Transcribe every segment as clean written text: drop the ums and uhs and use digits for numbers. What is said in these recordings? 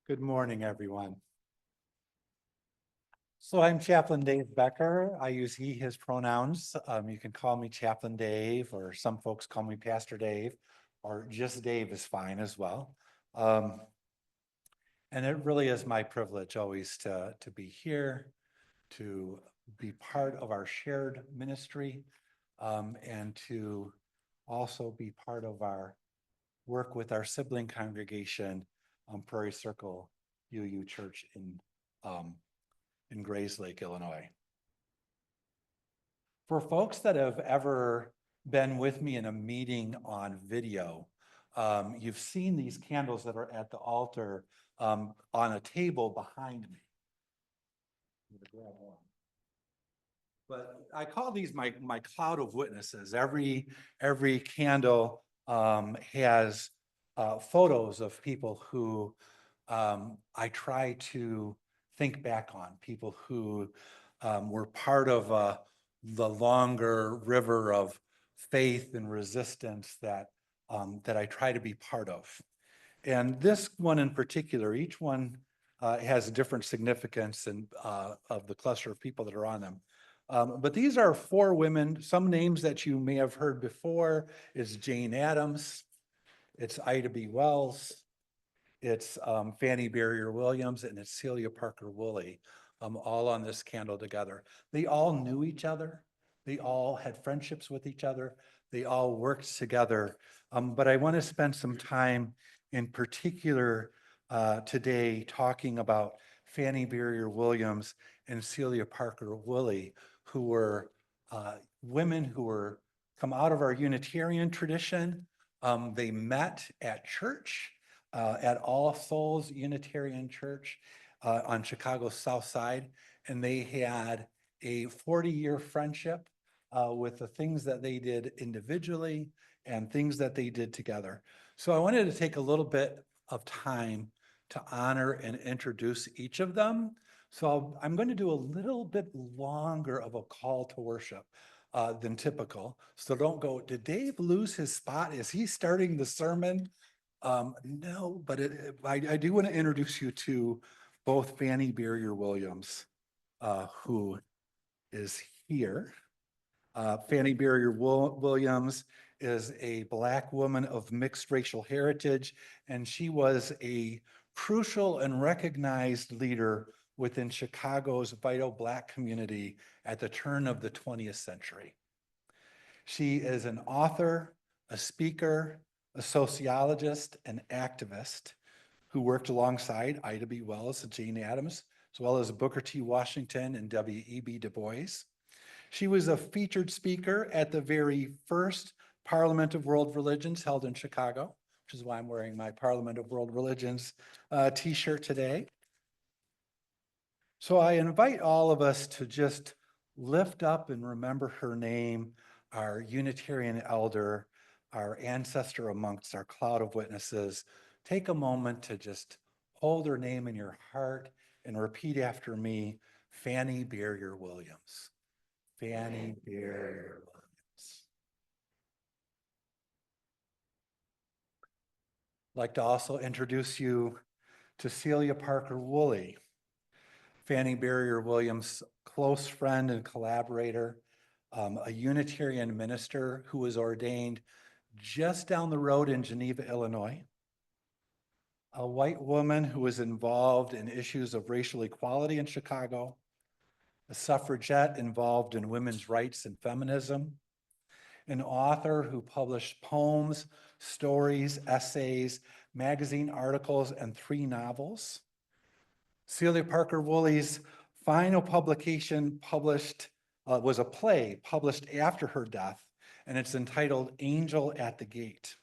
Good morning, everyone. So I'm Chaplain Dave Becker. I use he, his pronouns. You can call me Chaplain Dave, or some folks call me Pastor Dave, or just Dave is fine as well. And it really is my privilege always to be here, to be part of our shared ministry, and to also be part of our work with our sibling congregation, Prairie Circle UU Church in Grayslake, Illinois. For folks that have ever been with me in a meeting on video, you've seen these candles that are at the altar on a table behind me. I'm gonna grab one. But I call these my cloud of witnesses. Every candle has photos of people who I try to think back on, people who were part of the longer river of faith and resistance that that I try to be part of. And this one in particular, each one has a different significance and of the cluster of people that are on them. But these are four women. Some names that you may have heard before is Jane Addams, it's Ida B. Wells, it's Fannie Barrier Williams, and it's Celia Parker Woolley, all on this candle together. They all knew each other. They all had friendships with each other. They all worked together. But I want to spend some time in particular today talking about Fannie Barrier Williams and Celia Parker Woolley, who were women who were come out of our Unitarian tradition. They met at church, at All Souls Unitarian Church on Chicago's South Side, and they had a 40-year friendship with the things that they did individually and things that they did together. So I wanted to take a little bit of time to honor and introduce each of them. So I'm going to do a little bit longer of a call to worship than typical. So don't go, did Dave lose his spot? Is he starting the sermon? No, but I do want to introduce you to both Fannie Barrier Williams, who is here. Fannie Barrier Williams is a Black woman of mixed racial heritage, and she was a crucial and recognized leader within Chicago's vital Black community at the turn of the 20th century. She is an author, a speaker, a sociologist, and activist who worked alongside Ida B. Wells and Jane Addams, as well as Booker T. Washington and W.E.B. Du Bois. She was a featured speaker at the very first Parliament of World Religions held in Chicago, which is why I'm wearing my Parliament of World Religions t-shirt today. So I invite all of us to just lift up and remember her name, our Unitarian elder, our ancestor amongst our cloud of witnesses. Take a moment to just hold her name in your heart and repeat after me, Fannie Barrier Williams. Fannie Barrier Williams. I'd like to also introduce you to Celia Parker Woolley, Fannie Barrier Williams' close friend and collaborator, a Unitarian minister who was ordained just down the road in Geneva, Illinois, a white woman who was involved in issues of racial equality in Chicago, a suffragette involved in women's rights and feminism, an author who published poems, stories, essays, magazine articles, and 3 novels. Celia Parker Woolley's final publication was a play published after her death, and it's entitled Angel at the Gate.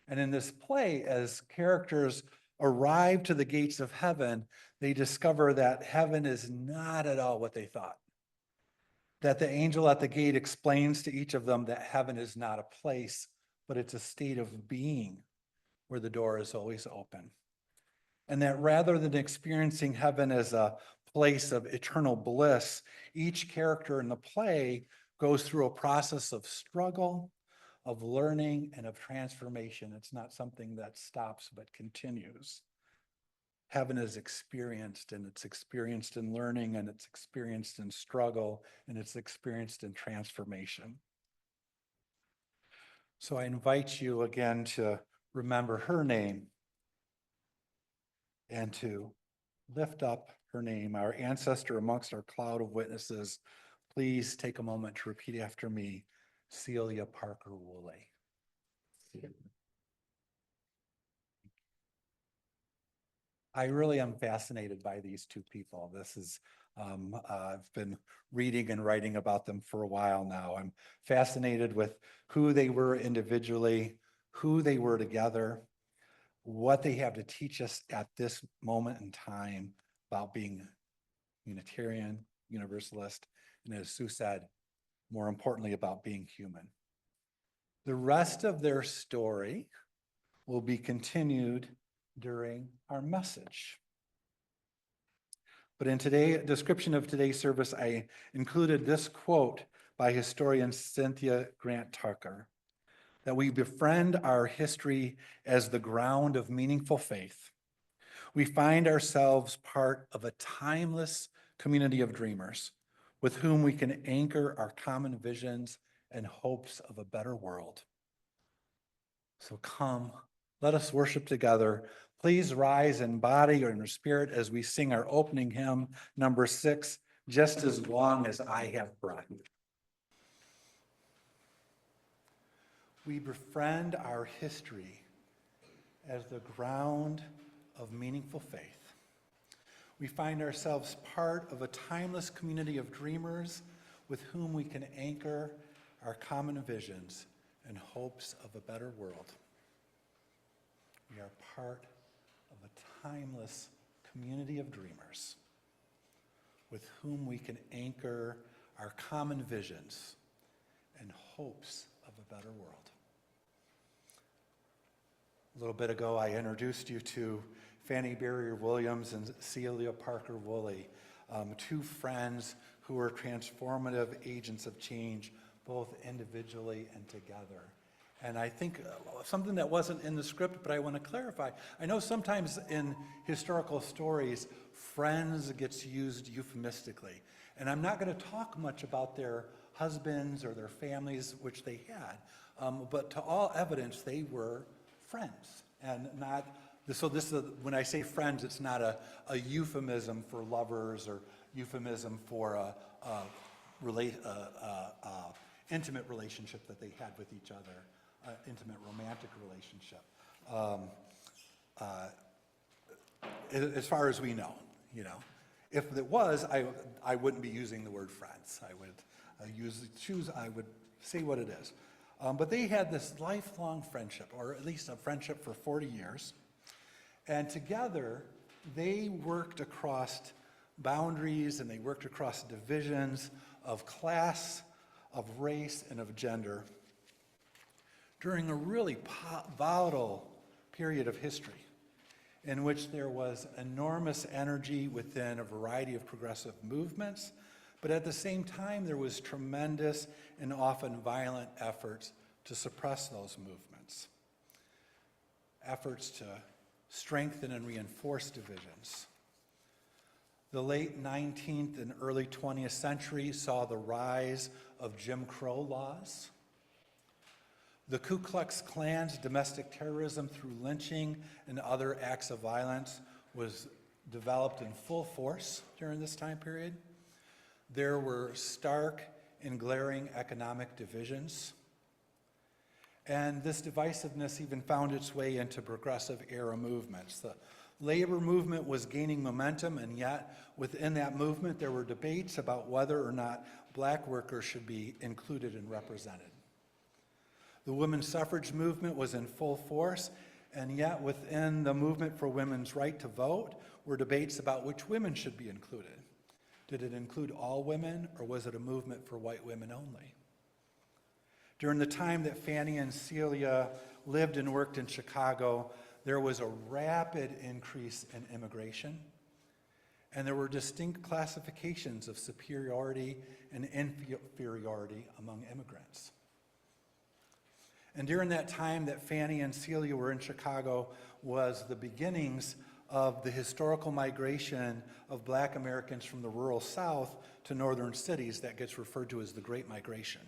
And in this play, as characters arrive to the gates of heaven, they discover that heaven is not at all what they thought. That the angel at the gate explains to each of them that heaven is not a place, but it's a state of being where the door is always open. And that rather than experiencing heaven as a place of eternal bliss, each character in the play goes through a process of struggle, of learning, and of transformation. It's not something that stops but continues. heaven is experienced, and it's experienced in learning, and it's experienced in struggle, and it's experienced in transformation. So I invite you again to remember her name and to lift up her name, our ancestor amongst our cloud of witnesses. Please take a moment to repeat after me, Celia Parker Woolley. I really am fascinated by these two people. I've been reading and writing about them for a while now. I'm fascinated with who they were individually, who they were together, what they have to teach us at this moment in time about being Unitarian, Universalist, and as Sue said, more importantly, about being human. The rest of their story will be continued during our message. But in today's description of today's service, I included this quote by historian Cynthia Grant Tucker, that we befriend our history as the ground of meaningful faith. We find ourselves part of a timeless community of dreamers with whom we can anchor our common visions and hopes of a better world. So come, let us worship together. Please rise in body or in spirit as we sing our opening hymn, number 6, Just as Long as I Have Breath. We befriend our history as the ground of meaningful faith. We find ourselves part of a timeless community of dreamers with whom we can anchor our common visions and hopes of a better world. We are part of a timeless community of dreamers with whom we can anchor our common visions and hopes of a better world. A little bit ago, I introduced you to Fanny Barrier Williams and Celia Parker Woolley, two friends who were transformative agents of change, both individually and together. And I think something that wasn't in the script, but I want to clarify. I know sometimes in historical stories, friends gets used euphemistically. And I'm not going to talk much about their husbands or their families, which they had. But to all evidence, they were friends. And not, so this is, when I say friends, it's not a euphemism for lovers or euphemism for a intimate relationship that they had with each other, intimate romantic relationship. As far as we know, if it was, I wouldn't be using the word friends. I would I would say what it is. But they had this lifelong friendship, or at least a friendship for 40 years. And together, they worked across boundaries and they worked across divisions of class, of race, and of gender during a really volatile period of history in which there was enormous energy within a variety of progressive movements, but at the same time there was tremendous and often violent efforts to suppress those movements, efforts to strengthen and reinforce divisions. The late 19th and early 20th century saw the rise of Jim Crow laws. The Ku Klux Klan's domestic terrorism through lynching and other acts of violence was developed in full force during this time period. There were stark and glaring economic divisions. And this divisiveness even found its way into progressive era movements. The labor movement was gaining momentum, and yet within that movement there were debates about whether or not black workers should be included and represented. The women's suffrage movement was in full force, and yet within the movement for women's right to vote were debates about which women should be included. Did it include all women, or was it a movement for white women only? During the time that Fanny and Celia lived and worked in Chicago, there was a rapid increase in immigration, and there were distinct classifications of superiority and inferiority among immigrants. And during that time that Fanny and Celia were in Chicago was the beginnings of the historical migration of Black Americans from the rural South to northern cities that gets referred to as the Great Migration.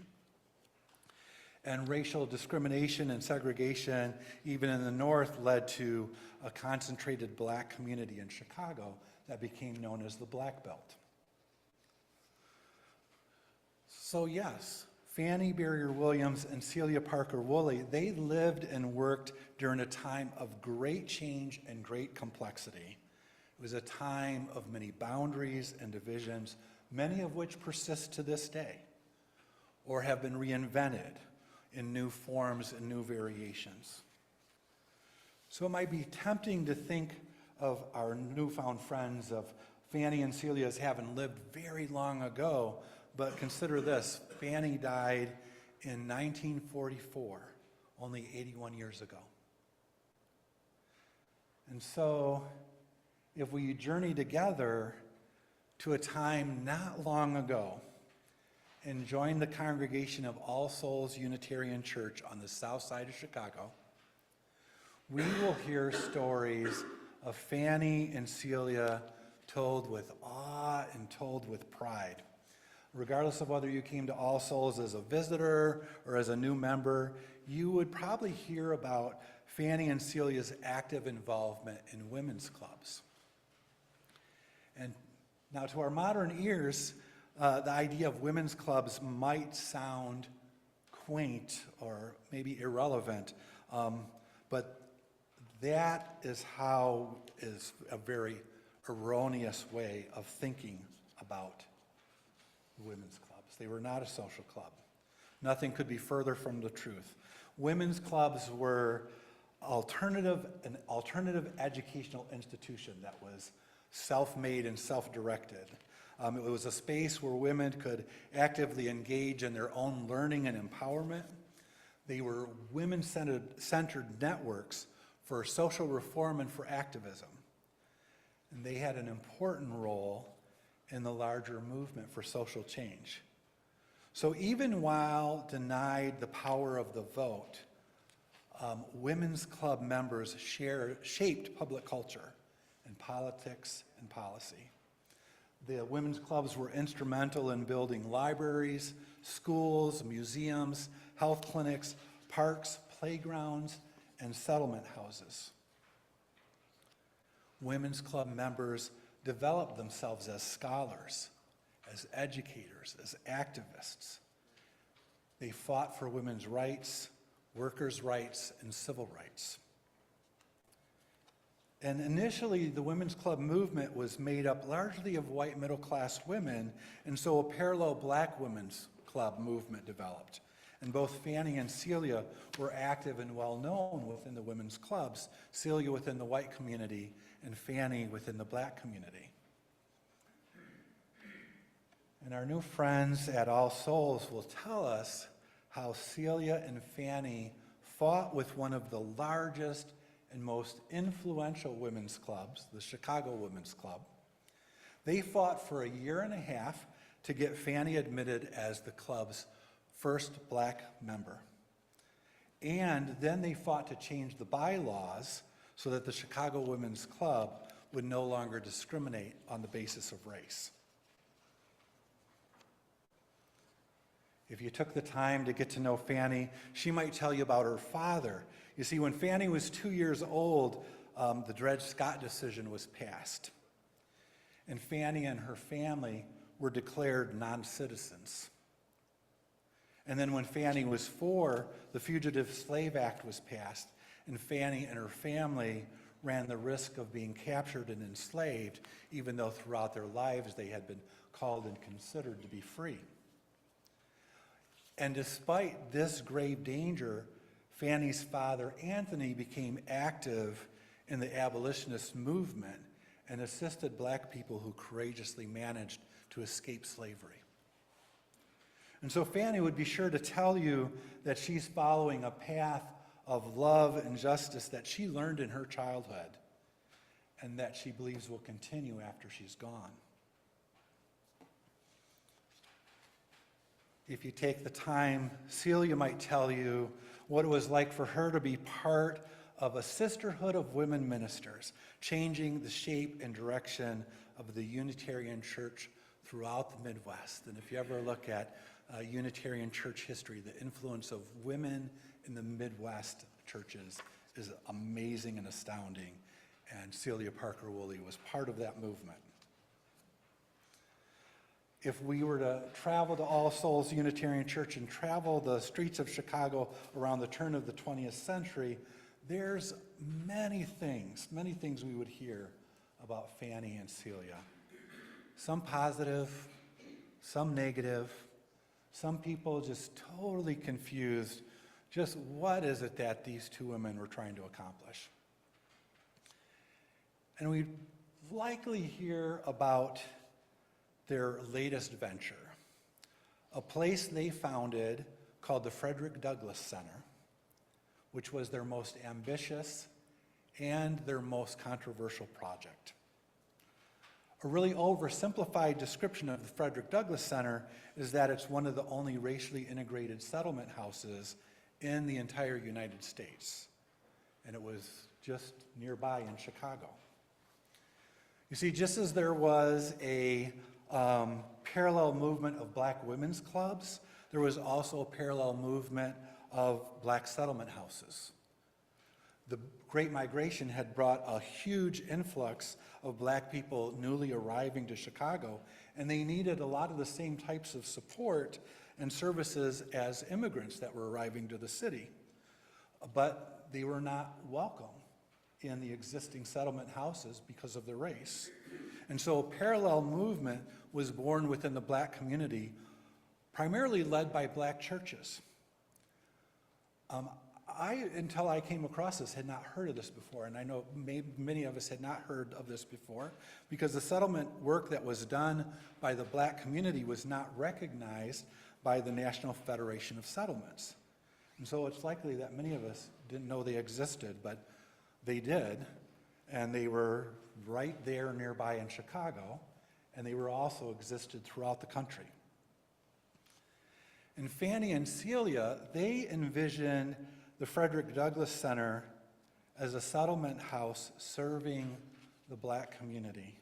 And racial discrimination and segregation, even in the North, led to a concentrated Black community in Chicago that became known as the Black Belt. So yes, Fannie Barrier Williams and Celia Parker Woolley, they lived and worked during a time of great change and great complexity. It was a time of many boundaries and divisions, many of which persist to this day, or have been reinvented in new forms and new variations. So it might be tempting to think of our newfound friends of Fannie and Celia as having lived very long ago, but consider this: Fannie died in 1944, only 81 years ago. And so if we journey together to a time not long ago and join the congregation of All Souls Unitarian Church on the south side of Chicago, we will hear stories of Fannie and Celia told with awe and told with pride. Regardless of whether you came to All Souls as a visitor or as a new member, you would probably hear about Fannie and Celia's active involvement in women's clubs. And now to our modern ears, the idea of women's clubs might sound quaint or maybe irrelevant, but that is a very erroneous way of thinking about women's clubs. They were not a social club. Nothing could be further from the truth. Women's clubs were an alternative educational institution that was self-made and self-directed. It was a space where women could actively engage in their own learning and empowerment. They were women-centered networks for social reform and for activism. And they had an important role in the larger movement for social change. So even while denied the power of the vote, women's club members shaped public culture and politics and policy. The women's clubs were instrumental in building libraries, schools, museums, health clinics, parks, playgrounds, and settlement houses. Women's club members developed themselves as scholars, as educators, as activists. They fought for women's rights, workers' rights, and civil rights. And initially, the women's club movement was made up largely of white middle-class women, and so a parallel Black women's club movement developed. And both Fannie and Celia were active and well-known within the women's clubs, Celia within the white community, and Fannie within the Black community. And our new friends at All Souls will tell us how Celia and Fannie fought with one of the largest and most influential women's clubs, the Chicago Women's Club. They fought for a year and a half to get Fannie admitted as the club's first Black member. And then they fought to change the bylaws so that the Chicago Women's Club would no longer discriminate on the basis of race. If you took the time to get to know Fannie, she might tell you about her father. You see, when Fannie was 2 years old, the Dred Scott decision was passed. And Fannie and her family were declared non-citizens. And then when Fannie was 4, the Fugitive Slave Act was passed, and Fannie and her family ran the risk of being captured and enslaved, even though throughout their lives they had been called and considered to be free. And despite this grave danger, Fannie's father, Anthony, became active in the abolitionist movement and assisted Black people who courageously managed to escape slavery. And so Fannie would be sure to tell you that she's following a path of love and justice that she learned in her childhood and that she believes will continue after she's gone. If you take the time, Celia might tell you what it was like for her to be part of a sisterhood of women ministers, changing the shape and direction of the Unitarian Church throughout the Midwest. And if you ever look at Unitarian Church history, the influence of women in the Midwest churches is amazing and astounding. And Celia Parker Woolley was part of that movement. If we were to travel to All Souls Unitarian Church and travel the streets of Chicago around the turn of the 20th century, there's many things we would hear about Fanny and Celia. Some positive, some negative, some people just totally confused. Just what is it that these two women were trying to accomplish? And we likely hear about their latest venture, a place they founded called the Frederick Douglass Center, which was their most ambitious and their most controversial project. A really oversimplified description of the Frederick Douglass Center is that it's one of the only racially integrated settlement houses in the entire United States. And it was just nearby in Chicago. You see, just as there was a parallel movement of black women's clubs, there was also a parallel movement of black settlement houses. The Great Migration had brought a huge influx of black people newly arriving to Chicago, and they needed a lot of the same types of support and services as immigrants that were arriving to the city. But they were not welcome in the existing settlement houses because of their race. And so a parallel movement was born within the black community, primarily led by black churches. Until I came across this, had not heard of this before, and I know many of us had not heard of this before, because the settlement work that was done by the black community was not recognized by the National Federation of Settlements. And so it's likely that many of us didn't know they existed, but they did, and they were right there nearby in Chicago, and they were also existed throughout the country. And Fanny and Celia, they envisioned the Frederick Douglass Center as a settlement house serving the black community,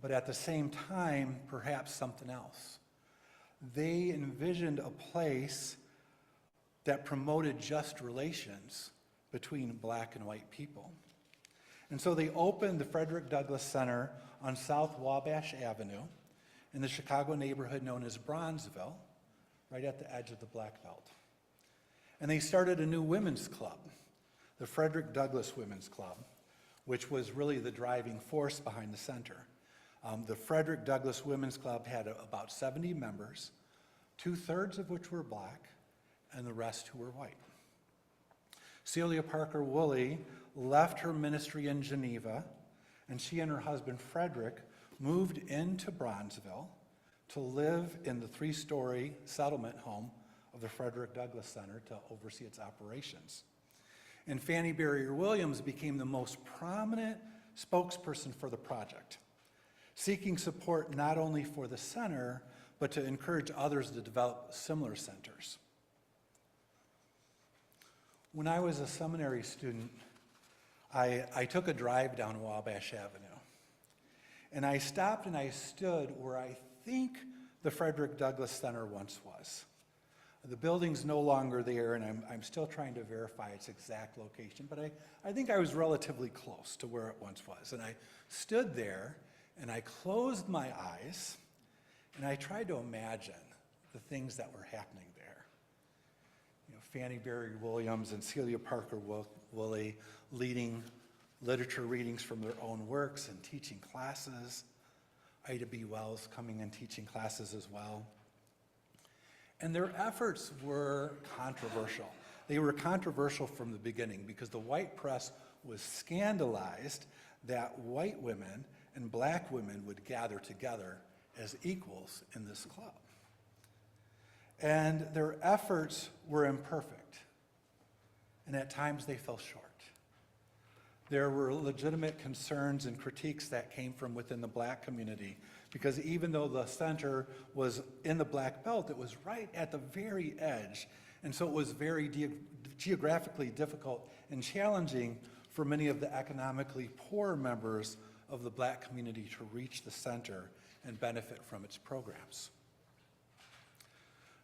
but at the same time, perhaps something else. They envisioned a place that promoted just relations between black and white people. And so they opened the Frederick Douglass Center on South Wabash Avenue in the Chicago neighborhood known as Bronzeville, right at the edge of the Black Belt. And they started a new women's club, the Frederick Douglass Women's Club, which was really the driving force behind the center. The Frederick Douglass Women's Club had about 70 members, 2/3 of which were black, and the rest who were white. Celia Parker Woolley left her ministry in Geneva, and she and her husband Frederick moved into Bronzeville to live in the 3-story settlement home of the Frederick Douglass Center to oversee its operations. And Fanny Barrier Williams became the most prominent spokesperson for the project, seeking support not only for the center, but to encourage others to develop similar centers. When I was a seminary student, I took a drive down Wabash Avenue, and I stopped and I stood where I think the Frederick Douglass Center once was. The building's no longer there, and I'm still trying to verify its exact location, but I think I was relatively close to where it once was. And I stood there, and I closed my eyes, and I tried to imagine the things that were happening there. You know, Fanny Barrier Williams and Celia Parker Woolley leading literature readings from their own works and teaching classes. Ida B. Wells coming and teaching classes as well. And their efforts were controversial. They were controversial from the beginning because the white press was scandalized that white women and black women would gather together as equals in this club. And their efforts were imperfect, and at times they fell short. There were legitimate concerns and critiques that came from within the black community, because even though the center was in the Black Belt, it was right at the very edge, And so it was very geographically difficult and challenging for many of the economically poor members of the Black community to reach the center and benefit from its programs.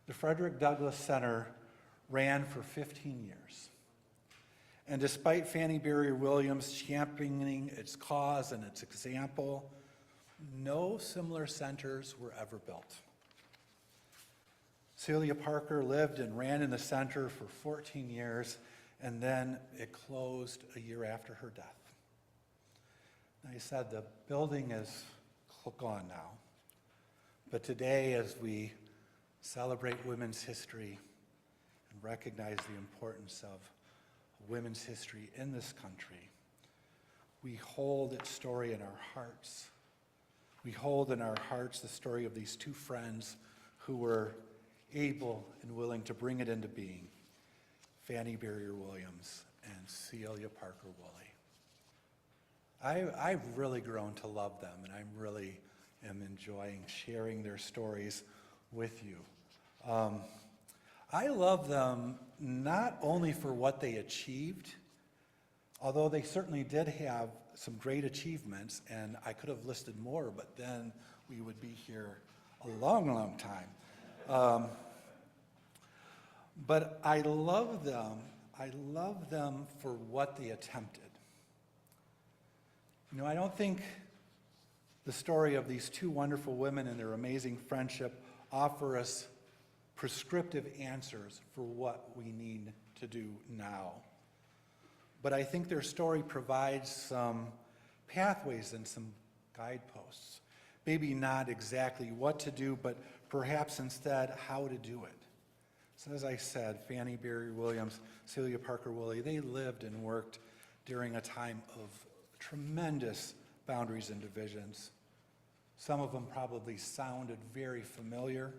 The Frederick Douglass Center ran for 15 years. And despite Fannie Berry Williams championing its cause and its example, no similar centers were ever built. Celia Parker lived and ran in the center for 14 years, and then it closed a year after her death. Now, I said the building is gone now, but today, as we celebrate women's history and recognize the importance of women's history in this country, we hold its story in our hearts. We hold in our hearts the story of these two friends who were able and willing to bring it into being, Fannie Berry Williams and Celia Parker Woolley. I've really grown to love them, and I really am enjoying sharing their stories with you. I love them not only for what they achieved, although they certainly did have some great achievements, and I could have listed more, but then we would be here a long, long time. But I love them for what they attempted. You know, I don't think the story of these two wonderful women and their amazing friendship offer us prescriptive answers for what we need to do now. But I think their story provides some pathways and some guideposts. Maybe not exactly what to do, but perhaps instead how to do it. So as I said, Fannie Berry Williams, Celia Parker Woolley, they lived and worked during a time of tremendous boundaries and divisions. Some of them probably sounded very familiar.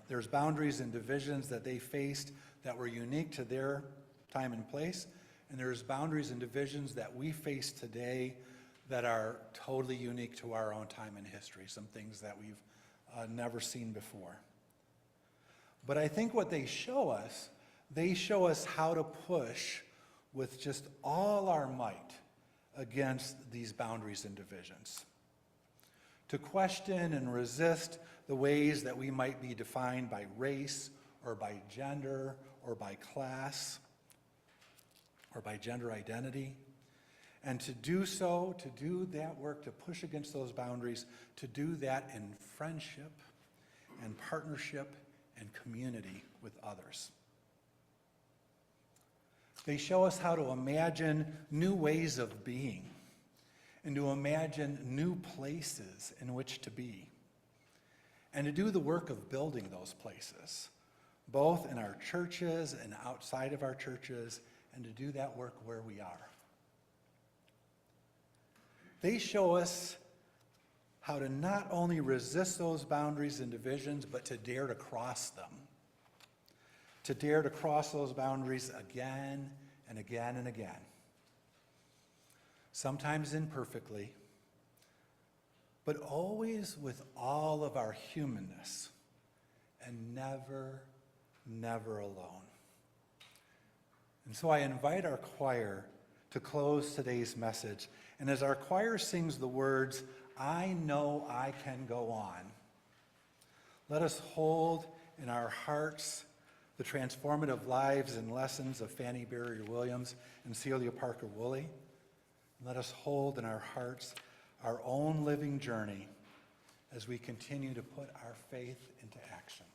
There's boundaries and divisions that they faced that were unique to their time and place, and there's boundaries and divisions that we face today that are totally unique to our own time in history, some things that we've never seen before. But I think what they show us how to push with just all our might against these boundaries and divisions. To question and resist the ways that we might be defined by race or by gender or by class or by gender identity. And to do so, to do that work, to push against those boundaries, to do that in friendship and partnership and community with others. They show us how to imagine new ways of being and to imagine new places in which to be and to do the work of building those places, both in our churches and outside of our churches, and to do that work where we are. They show us how to not only resist those boundaries and divisions, but to dare to cross them. To dare to cross those boundaries again and again and again. Sometimes imperfectly, but always with all of our humanness, and never, never alone. And so I invite our choir to close today's message. And as our choir sings the words, "I know I can go on," let us hold in our hearts the transformative lives and lessons of Fannie Berry Williams and Celia Parker Woolley. Let us hold in our hearts our own living journey as we continue to put our faith into action.